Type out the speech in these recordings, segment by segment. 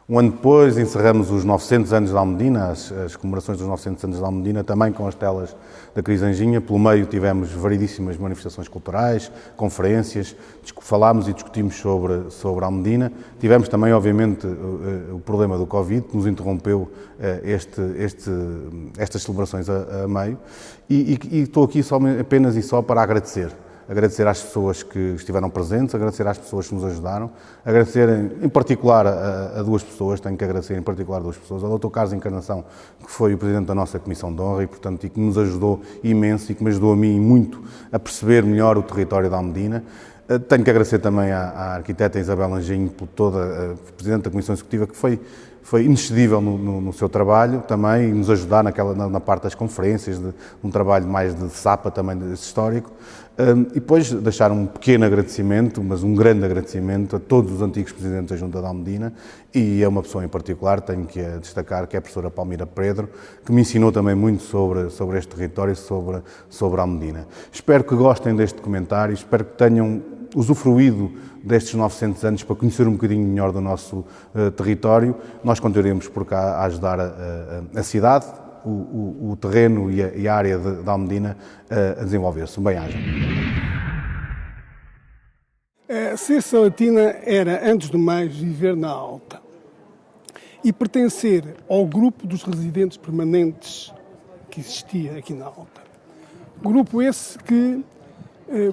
Um ano depois encerramos os 900 anos de Almedina, as comemorações dos 900 anos de Almedina, também com as telas da Cris Anjinha. Pelo meio tivemos variedíssimas manifestações culturais, conferências, falámos e discutimos sobre Almedina. Tivemos também, obviamente, o problema do Covid, que nos interrompeu estas celebrações a meio. E estou aqui apenas e só para agradecer às pessoas que estiveram presentes, agradecer às pessoas que nos ajudaram, agradecer em particular a duas pessoas, tenho que agradecer em particular a duas pessoas, ao Dr. Carlos Encarnação, que foi o Presidente da nossa Comissão de Honra e que nos ajudou imenso e que me ajudou a mim muito a perceber melhor o território de Almedina. Tenho que agradecer também à arquiteta Isabel Anjinho, por toda a Presidente da Comissão Executiva, que foi inexcedível no seu trabalho também, e nos ajudar na parte das conferências, de um trabalho mais de sapa também histórico. E depois deixar um pequeno agradecimento, mas um grande agradecimento a todos os antigos presidentes da Junta de Almedina e a uma pessoa em particular, tenho que destacar, que é a professora Palmira Pedro, que me ensinou também muito sobre este território, sobre Almedina. Espero que gostem deste comentário, espero que tenham usufruído destes 900 anos para conhecer um bocadinho melhor do nosso território. Nós continuaremos por cá a ajudar a cidade, o terreno e a área de Almedina a desenvolver-se. Bem-aja. Ser salatina era, antes de mais, viver na Alta e pertencer ao grupo dos residentes permanentes que existia aqui na Alta. Grupo esse que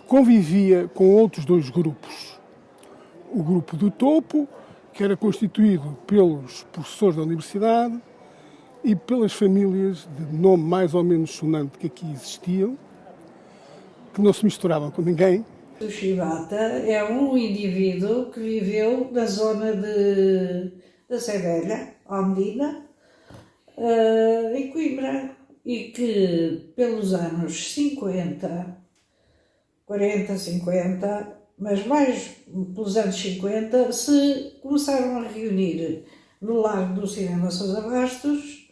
convivia com outros dois grupos. O grupo do topo, que era constituído pelos professores da universidade e pelas famílias de nome mais ou menos sonante que aqui existiam, que não se misturavam com ninguém. O Chibata é um indivíduo que viveu na zona da Sé Velha, Almedina, em Coimbra, e que pelos anos 40, 50, mas mais pelos anos 50, se começaram a reunir no Largo do Cinema Sousa Bastos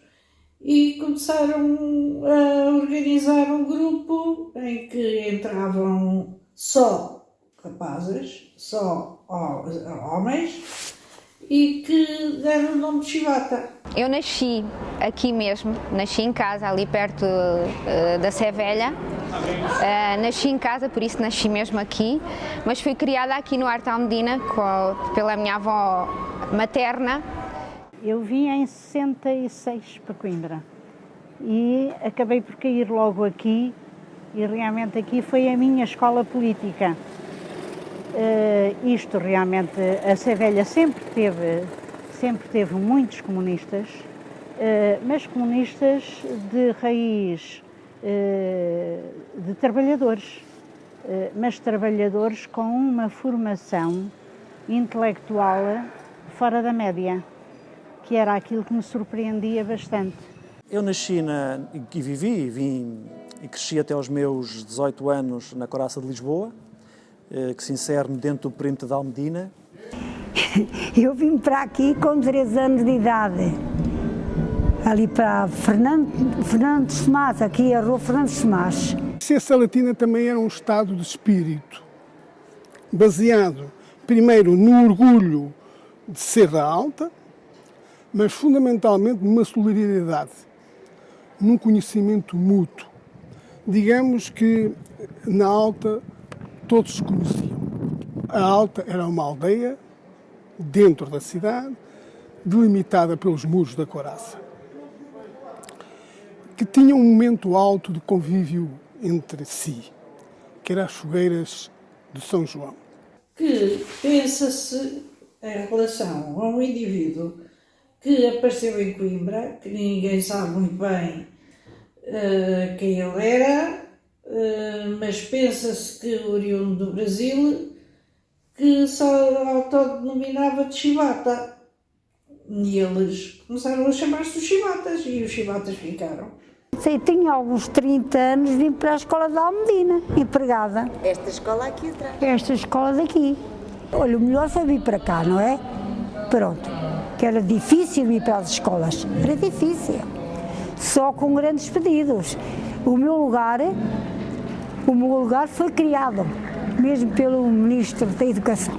e começaram a organizar um grupo em que entravam só rapazes, só homens, e que deram o nome de Chibata. Eu nasci aqui mesmo, nasci em casa, ali perto da Sé Velha. Nasci em casa, por isso nasci mesmo aqui, mas fui criada aqui no Arte Almedina pela minha avó materna. Eu vim em 66 para Coimbra e acabei por cair logo aqui, e realmente aqui foi a minha escola política. Isto realmente, a Sé Velha sempre teve muitos comunistas, mas comunistas de raiz de trabalhadores, mas trabalhadores com uma formação intelectual fora da média, que era aquilo que me surpreendia bastante. Eu nasci e vim e cresci até aos meus 18 anos na Coraça de Lisboa, que se insere dentro do perímetro de Almedina. Eu vim para aqui com 3 anos de idade, ali para Fernando Semaz, aqui a rua Fernando Semaz. Ser salatina também era um estado de espírito, baseado primeiro no orgulho de ser da Alta, mas fundamentalmente numa solidariedade, num conhecimento mútuo. Digamos que na Alta todos se conheciam. A Alta era uma aldeia dentro da cidade, delimitada pelos muros da Coraça, que tinha um momento alto de convívio entre si, que era as fogueiras de São João. Que pensa-se em relação a um indivíduo que apareceu em Coimbra, que ninguém sabe muito bem quem ele era, mas pensa-se que oriundo do Brasil, que só autodenominava de Chibata. E eles começaram a chamar-se os Chibatas, e os Chibatas ficaram. Eu tinha alguns 30 anos, vim para a escola de Almedina, empregada. Esta escola aqui atrás? Esta escola daqui. Olha, o melhor foi vir para cá, não é? Pronto, que era difícil ir para as escolas, era difícil, só com grandes pedidos. O meu lugar foi criado mesmo pelo Ministro da Educação.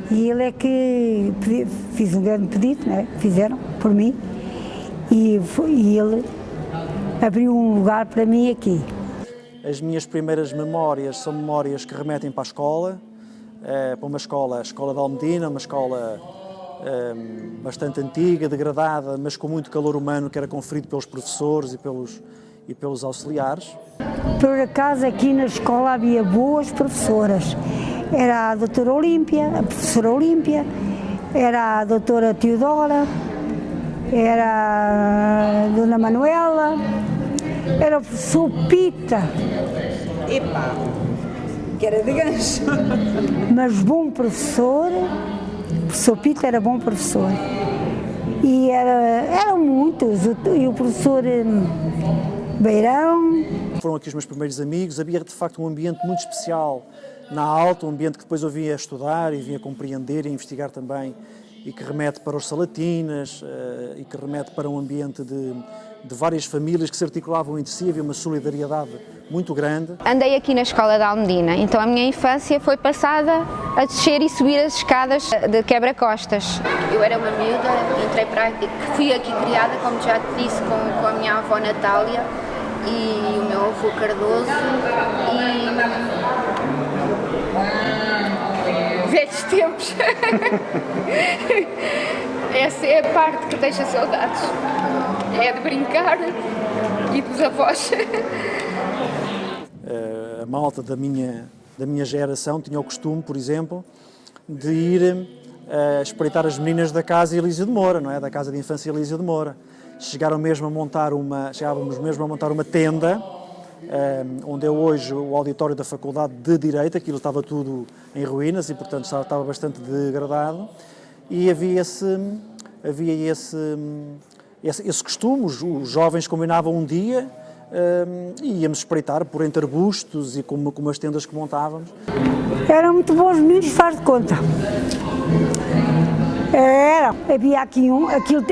E ele é que fiz um grande pedido, né? Fizeram por mim, e ele abriu um lugar para mim aqui. As minhas primeiras memórias são memórias que remetem para a escola, para uma escola, a Escola de Almedina, uma escola bastante antiga, degradada, mas com muito calor humano que era conferido pelos professores e pelos auxiliares. Por acaso aqui na escola havia boas professoras. Era a doutora Olímpia, a professora Olímpia, era a doutora Teodora, era a dona Manuela, era o professor Pita. Epá, que era de gancho. Mas bom professor, o professor Pita era bom professor. E eram muitos, e o professor Beirão. Foram aqui os meus primeiros amigos, havia de facto um ambiente muito especial na Alta, um ambiente que depois eu vinha estudar e vinha compreender e investigar também, e que remete para os Salatinas, e que remete para um ambiente de várias famílias que se articulavam entre si, havia uma solidariedade muito grande. Andei aqui na escola da Almedina, então a minha infância foi passada a descer e subir as escadas de quebra-costas. Eu era uma miúda, entrei para aqui, fui aqui criada, como já te disse, com a minha avó Natália e o meu avô Cardoso, e velhos tempos. Essa é a parte que deixa saudades, é de brincar e dos avós. A malta da minha geração tinha o costume, por exemplo, de ir espreitar as meninas da Casa Elísio de Moura, não é? Da Casa de Infância Elísio de Moura. Chegávamos mesmo a montar uma tenda, onde é hoje o auditório da Faculdade de Direito. Aquilo estava tudo em ruínas e, portanto, estava bastante degradado. E havia esse costume, os jovens combinavam um dia e íamos espreitar por entre arbustos e com as tendas que montávamos. Eram muito bons meninos, faz de conta. Havia aqui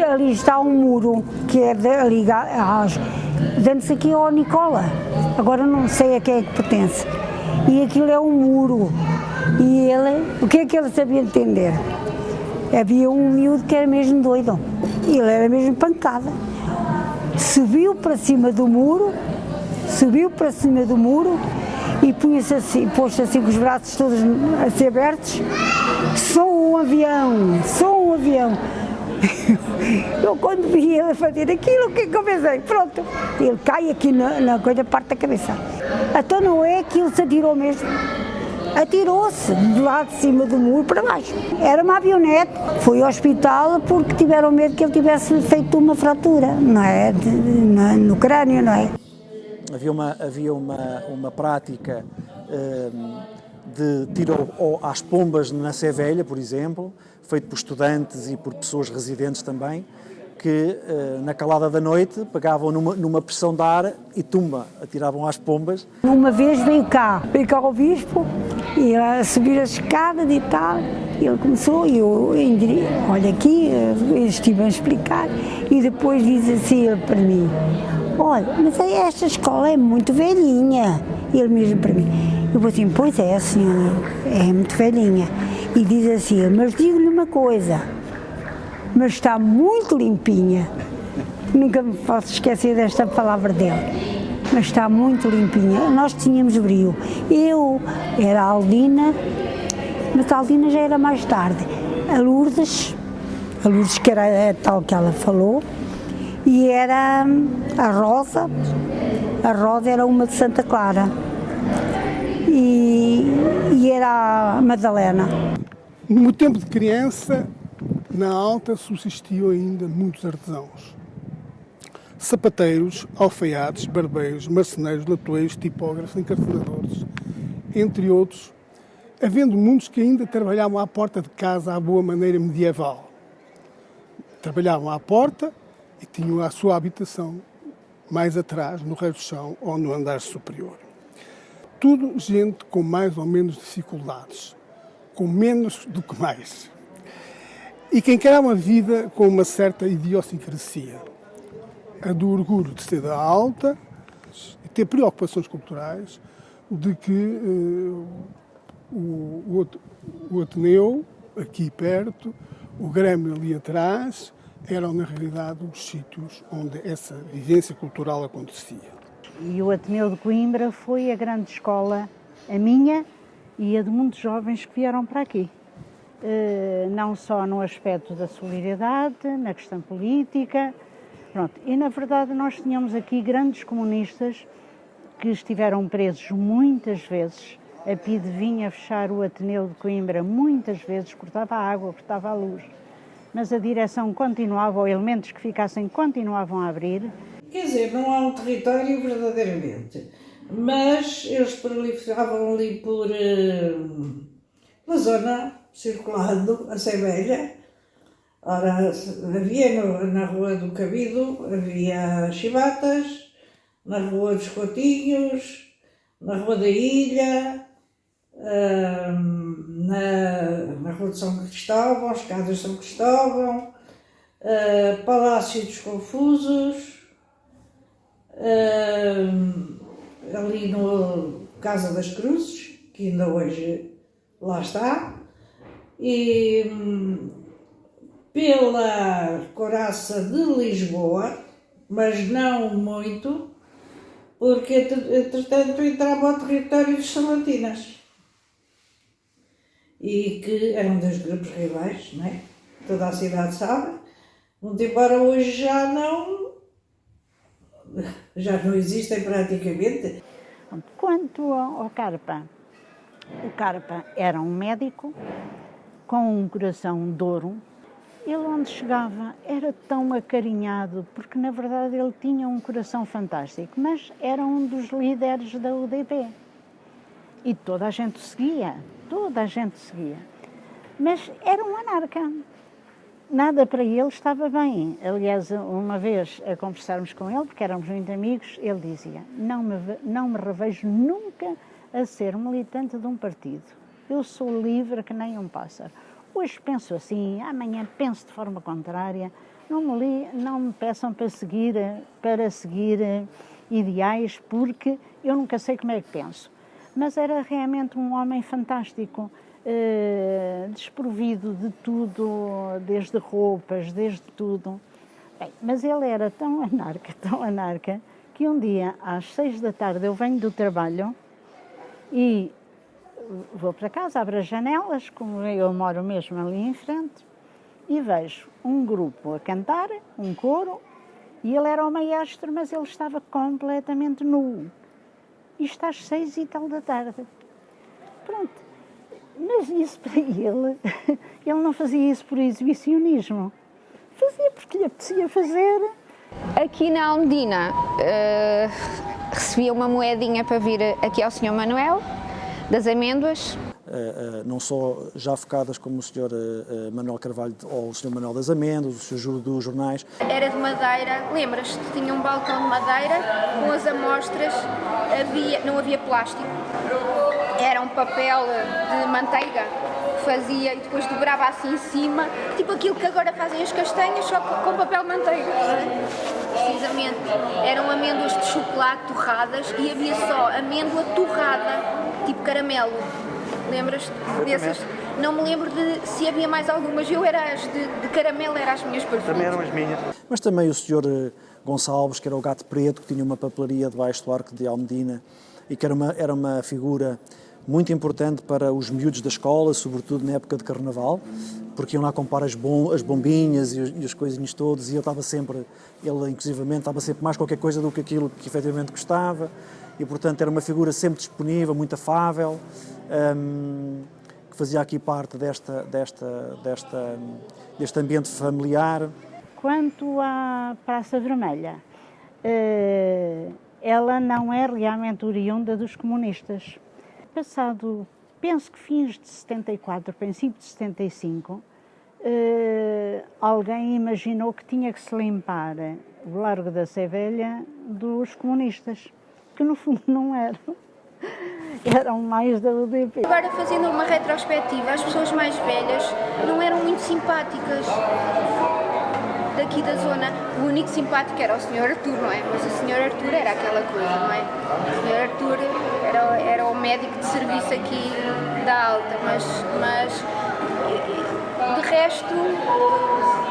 ali está um muro que é ligado, dando-se aqui ao Nicola, agora não sei a quem é que pertence, e aquilo é um muro, e o que é que ele sabia entender? Havia um miúdo que era mesmo doido, ele era mesmo pancada, subiu para cima do muro e pôs-se assim com os braços todos assim abertos. Sou um avião. Eu quando vi ele fazer aquilo, o que é que eu pensei? Pronto, ele cai aqui na coisa, parte da cabeça. Então não é que ele se atirou mesmo. Atirou-se de lá de cima do muro para baixo. Era uma avionete. Foi ao hospital porque tiveram medo que ele tivesse feito uma fratura, não é? No crânio, não é? Havia uma prática de tiro às pombas na Sé Velha, por exemplo, feito por estudantes e por pessoas residentes também, que na calada da noite pegavam numa pressão de ar e atiravam às pombas. Uma vez veio cá o bispo, e a subir as escadas e tal, ele começou, e eu olha aqui, eu estive a explicar, e depois diz assim ele para mim: olha, mas esta escola é muito velhinha. Ele mesmo para mim. Eu vou assim: pois é, senhora, é muito velhinha. E diz assim: mas digo-lhe uma coisa, mas está muito limpinha. Nunca me posso esquecer desta palavra dele. Mas está muito limpinha. Nós tínhamos brio. Eu era a Aldina, mas a Aldina já era mais tarde. A Lourdes que era a tal que ela falou, e era a Rosa era uma de Santa Clara, e era a Madalena. No meu tempo de criança, na Alta subsistiam ainda muitos artesãos. Sapateiros, alfaiates, barbeiros, marceneiros, latoeiros, tipógrafos, encarcenadores, entre outros, havendo muitos que ainda trabalhavam à porta de casa à boa maneira medieval. Trabalhavam à porta e tinham a sua habitação mais atrás, no resto do chão ou no andar superior. Tudo gente com mais ou menos dificuldades, com menos do que mais. E que encarava a vida com uma certa idiosincrasia. A do orgulho de ser da Alta e ter preocupações culturais, de que o Ateneu aqui perto, o Grêmio ali atrás, eram na realidade os sítios onde essa vivência cultural acontecia. E o Ateneu de Coimbra foi a grande escola, a minha e a de muitos jovens que vieram para aqui. Não só no aspecto da solidariedade, na questão política. Pronto. E, na verdade, nós tínhamos aqui grandes comunistas que estiveram presos muitas vezes. A PIDE vinha fechar o Ateneu de Coimbra muitas vezes, cortava a água, cortava a luz. Mas a direção continuava, ou elementos que ficassem continuavam a abrir. Quer dizer, não há um território verdadeiramente, mas eles proliferavam ali pela zona, circulando a Sevelha. Ora, havia na Rua do Cabido, havia chibatas, na Rua dos Coutinhos, na Rua da Ilha, na Rua de São Cristóvão, as Casas de São Cristóvão, Palácio dos Confusos, ali no Casa das Cruzes, que ainda hoje lá está, e pela Coraça de Lisboa, mas não muito, porque entretanto entrava ao território dos Salatinas, e que eram dois grupos rivais, não é? Toda a cidade sabe, muito embora hoje já não existem praticamente. Quanto ao Carpa, o Carpa era um médico com um coração de ouro. Ele, onde chegava, era tão acarinhado, porque na verdade ele tinha um coração fantástico, mas era um dos líderes da UDP. E toda a gente seguia. Mas era um anarca. Nada para ele estava bem. Aliás, uma vez a conversarmos com ele, porque éramos muito amigos, ele dizia: não me revejo nunca a ser militante de um partido. Eu sou livre que nem um pássaro. Hoje penso assim, amanhã penso de forma contrária. Não me peçam para seguir ideais, porque eu nunca sei como é que penso. Mas era realmente um homem fantástico, desprovido de tudo, desde roupas, desde tudo. Bem, mas ele era tão anarca, que um dia, às 6 da tarde, eu venho do trabalho e vou para casa, abro as janelas, como eu moro mesmo ali em frente, e vejo um grupo a cantar, um coro, e ele era o maestro, mas ele estava completamente nu. Isto às 6 e tal da tarde. Pronto. Mas isso para ele não fazia isso por exibicionismo. Fazia porque lhe apetecia fazer. Aqui na Almedina recebia uma moedinha para vir aqui ao Sr. Manuel, das amêndoas. Não só já focadas como o Sr. Manuel Carvalho ou o Sr. Manuel das Amêndoas, o Sr. Júlio dos Jornais. Era de madeira, lembras-te? Tinha um balcão de madeira com as amostras, não havia plástico. Era um papel de manteiga que fazia e depois dobrava assim em cima, tipo aquilo que agora fazem as castanhas, só com papel de manteiga. Precisamente. Eram amêndoas de chocolate torradas e havia só amêndoa torrada, tipo caramelo. Lembras-te dessas? Não me lembro se havia mais algumas. Eu era as de caramelo, eram as minhas preferidas. Também eram as minhas. Mas também o Sr. Gonçalves, que era o gato preto, que tinha uma papelaria debaixo do Arco de Almedina e que era uma figura muito importante para os miúdos da escola, sobretudo na época de Carnaval, porque iam lá comprar as bombinhas e as coisinhas todas, e ele inclusivamente estava sempre mais qualquer coisa do que aquilo que efetivamente gostava, e portanto era uma figura sempre disponível, muito afável, que fazia aqui parte deste ambiente familiar. Quanto à Praça Vermelha, ela não é realmente oriunda dos comunistas. Passado, penso que fins de 74, princípio de 75, alguém imaginou que tinha que se limpar o Largo da Sevelha dos comunistas, que no fundo não eram. Eram mais da UDP. Agora, fazendo uma retrospectiva, as pessoas mais velhas não eram muito simpáticas daqui da zona. O único simpático era o Sr. Artur, não é? Mas o Sr. Artur era aquela coisa, não é? O Sr. Artur era o médico de serviço aqui da Alta, mas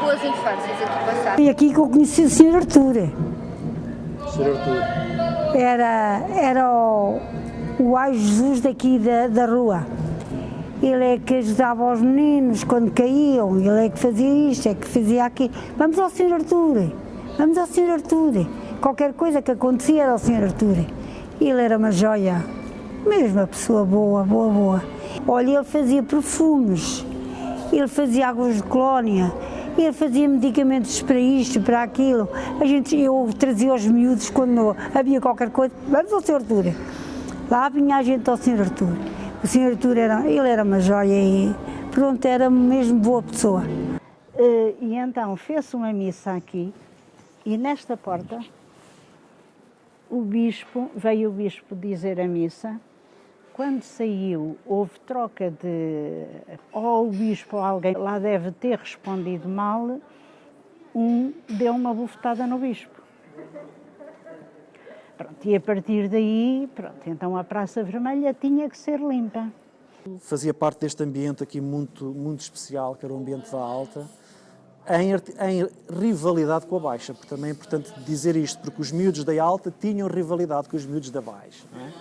tuas infâncias aqui passadas? Foi aqui que eu conheci o Sr. Artur. Sr. Artur. Era o Ai Jesus daqui da rua. Ele é que ajudava os meninos quando caíam, ele é que fazia isto, é que fazia aquilo. Vamos ao Sr. Artur, vamos ao Sr. Artur. Qualquer coisa que acontecia era ao Sr. Artur. Ele era uma joia, mesmo uma pessoa boa. Olha, ele fazia perfumes, ele fazia águas de colónia, ele fazia medicamentos para isto, para aquilo. Eu trazia aos miúdos quando havia qualquer coisa, vamos ao Sr. Artur. Lá vinha a gente ao Sr. Artur. O Sr. Artur era uma joia e pronto, era mesmo boa pessoa. E então fez-se uma missa aqui e nesta porta veio o bispo dizer a missa. Quando saiu, houve troca de... Ou o bispo ou alguém lá deve ter respondido mal, deu uma bufetada no bispo. Pronto, e a partir daí, então a Praça Vermelha tinha que ser limpa. Fazia parte deste ambiente aqui muito especial, que era o ambiente da Alta, em rivalidade com a Baixa, porque também é importante dizer isto, porque os miúdos da Alta tinham rivalidade com os miúdos da Baixa. Não é?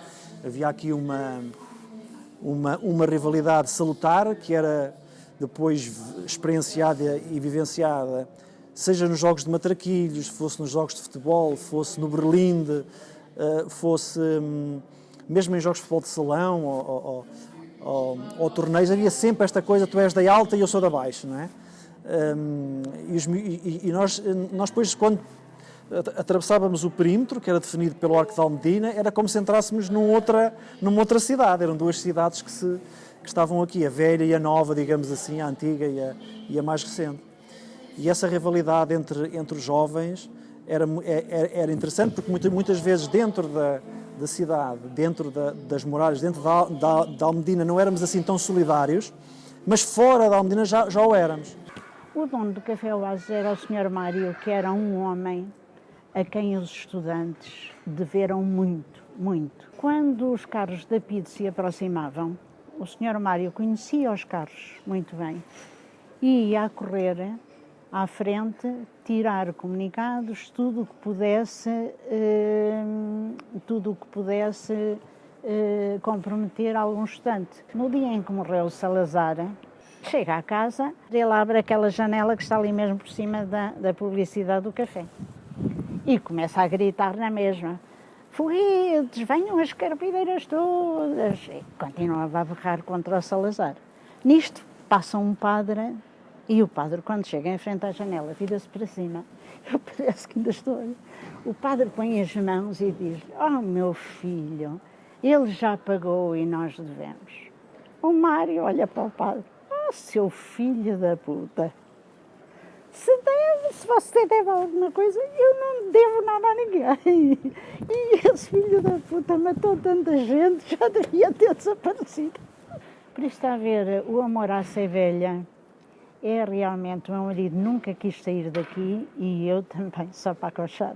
Havia aqui uma rivalidade salutar, que era depois experienciada e vivenciada, seja nos jogos de matraquilhos, fosse nos jogos de futebol, fosse no Berlinde, fosse mesmo em jogos de futebol de salão ou torneios, havia sempre esta coisa, tu és da Alta e eu sou da Baixa, não é? E nós depois, quando atravessávamos o perímetro, que era definido pelo Arco de Almedina, era como se entrássemos numa outra cidade. Eram duas cidades que estavam aqui, a velha e a nova, digamos assim, a antiga e a mais recente. E essa rivalidade entre os jovens era interessante, porque muitas vezes dentro da cidade, dentro das muralhas, dentro da Almedina, não éramos assim tão solidários, mas fora da Almedina já o éramos. O dono do Café Oásis era o Sr. Mário, que era um homem a quem os estudantes deveram muito. Quando os carros da PIDE se aproximavam, o Sr. Mário conhecia os carros muito bem e ia a correr à frente, tirar comunicados, tudo o que pudesse comprometer algum estudante. No dia em que morreu o Salazar, chega à casa, ele abre aquela janela que está ali mesmo por cima da publicidade do café e começa a gritar na mesma: foguetes, venham as carpideiras todas! E continuava a berrar contra o Salazar. Nisto passa um padre e o padre, quando chega em frente à janela, vira-se para cima. Eu parece que ainda estou. O padre põe as mãos e diz: oh, meu filho, ele já pagou e nós devemos. O Mário olha para o padre: oh, seu filho da puta, se você deve alguma coisa, eu não devo nada a ninguém. E esse filho da puta matou tanta gente, já devia ter desaparecido. Por isso está a ver, o amor à Sevelha é realmente, o meu marido nunca quis sair daqui e eu também, só para acochar.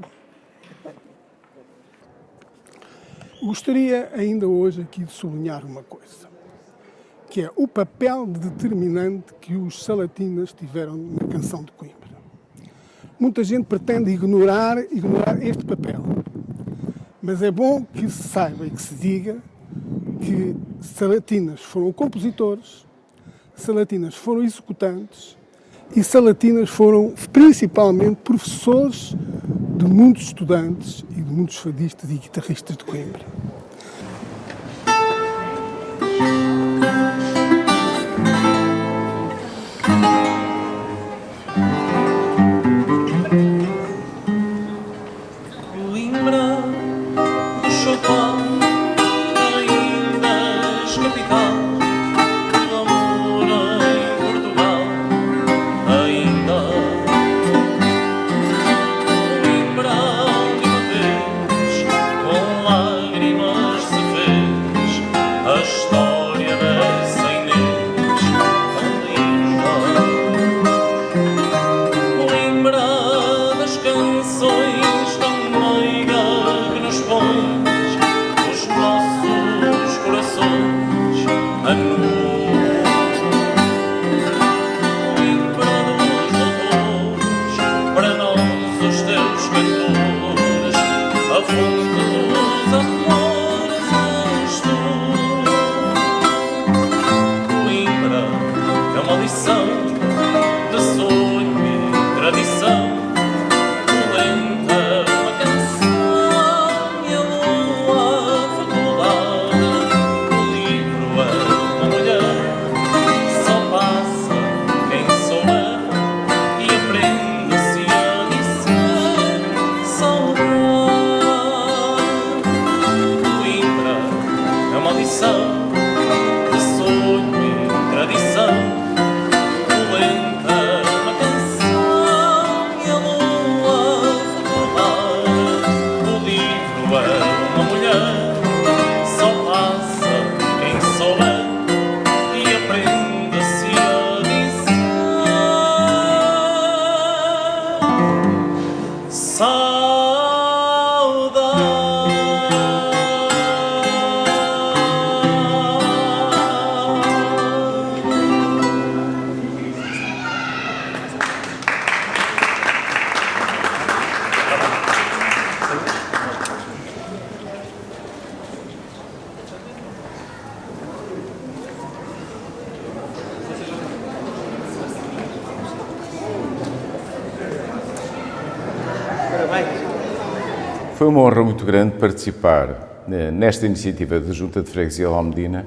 Gostaria ainda hoje aqui de sublinhar uma coisa, que é o papel determinante que os salatinas tiveram na canção de Coimbra. Muita gente pretende ignorar este papel, mas é bom que se saiba e que se diga que salatinas foram compositores, salatinas foram executantes e salatinas foram principalmente professores de muitos estudantes e de muitos fadistas e guitarristas de Coimbra. Lágrimas maldição de sonho e tradição. Lenta uma canção e a lua fecundada. O livro é uma mulher, só passa quem souber e aprende-se a dizer saudade. Coimbra é uma maldição de sonho e tradição. Lenta uma canção e a lua fecundada. O livro é uma mulher, só passa quem souber e aprende-se a dizer Foi uma honra muito grande participar nesta iniciativa da Junta de Freguesia de Almedina,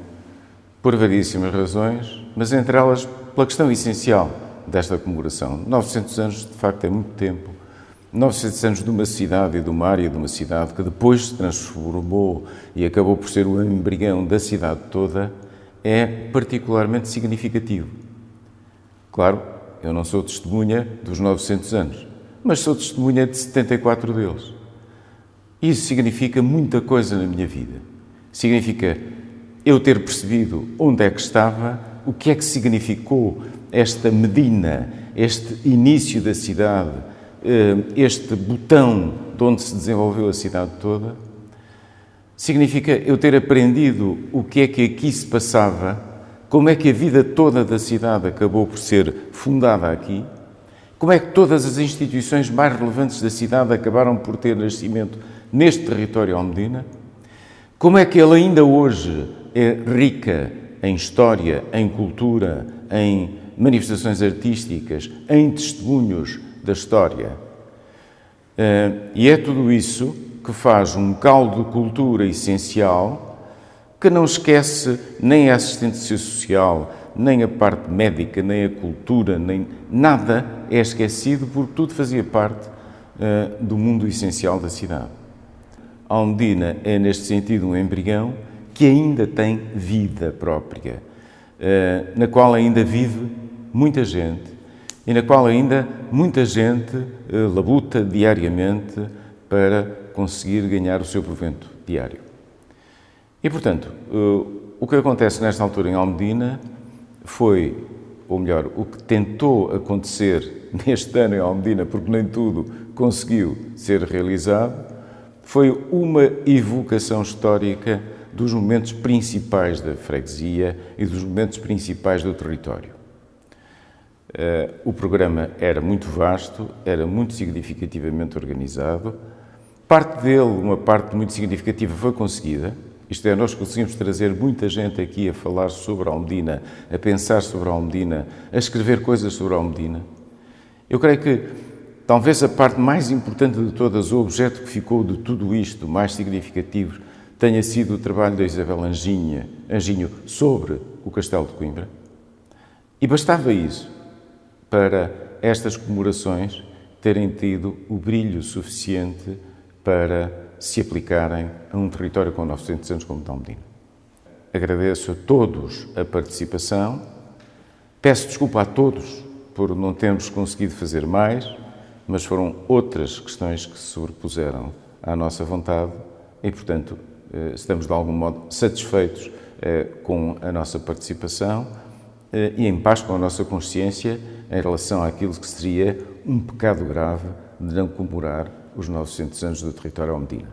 por variedíssimas razões, mas entre elas pela questão essencial desta comemoração. 900 anos, de facto, é muito tempo. 900 anos de uma cidade e de uma área de uma cidade que depois se transformou e acabou por ser o embrião da cidade toda, é particularmente significativo. Claro, eu não sou testemunha dos 900 anos, mas sou testemunha de 74 deles. Isso significa muita coisa na minha vida. Significa eu ter percebido onde é que estava, o que é que significou esta Medina, este início da cidade, este botão de onde se desenvolveu a cidade toda. Significa eu ter aprendido o que é que aqui se passava, como é que a vida toda da cidade acabou por ser fundada aqui, como é que todas as instituições mais relevantes da cidade acabaram por ter nascimento neste território almedina, como é que ele ainda hoje é rica em história, em cultura, em manifestações artísticas, em testemunhos da história. E é tudo isso que faz um caldo de cultura essencial que não esquece nem a assistência social, nem a parte médica, nem a cultura, nem nada é esquecido porque tudo fazia parte do mundo essencial da cidade. Almedina é, neste sentido, um embrião que ainda tem vida própria, na qual ainda vive muita gente e na qual ainda muita gente labuta diariamente para conseguir ganhar o seu provento diário. E, portanto, o que acontece nesta altura em Almedina foi, ou melhor, o que tentou acontecer neste ano em Almedina, porque nem tudo conseguiu ser realizado, foi uma evocação histórica dos momentos principais da freguesia e dos momentos principais do território. O programa era muito vasto, era muito significativamente organizado. Parte dele, uma parte muito significativa, foi conseguida. Isto é, nós conseguimos trazer muita gente aqui a falar sobre Almedina, a pensar sobre Almedina, a escrever coisas sobre Almedina. Eu creio que talvez a parte mais importante de todas, o objeto que ficou de tudo isto, mais significativo, tenha sido o trabalho da Isabel Anjinho sobre o Castelo de Coimbra. E bastava isso para estas comemorações terem tido o brilho suficiente para se aplicarem a um território com 900 anos como Almedina. Agradeço a todos a participação, peço desculpa a todos por não termos conseguido fazer mais, mas foram outras questões que se sobrepuseram à nossa vontade e, portanto, estamos de algum modo satisfeitos com a nossa participação e em paz com a nossa consciência em relação àquilo que seria um pecado grave de não comemorar os 900 anos do território almedina.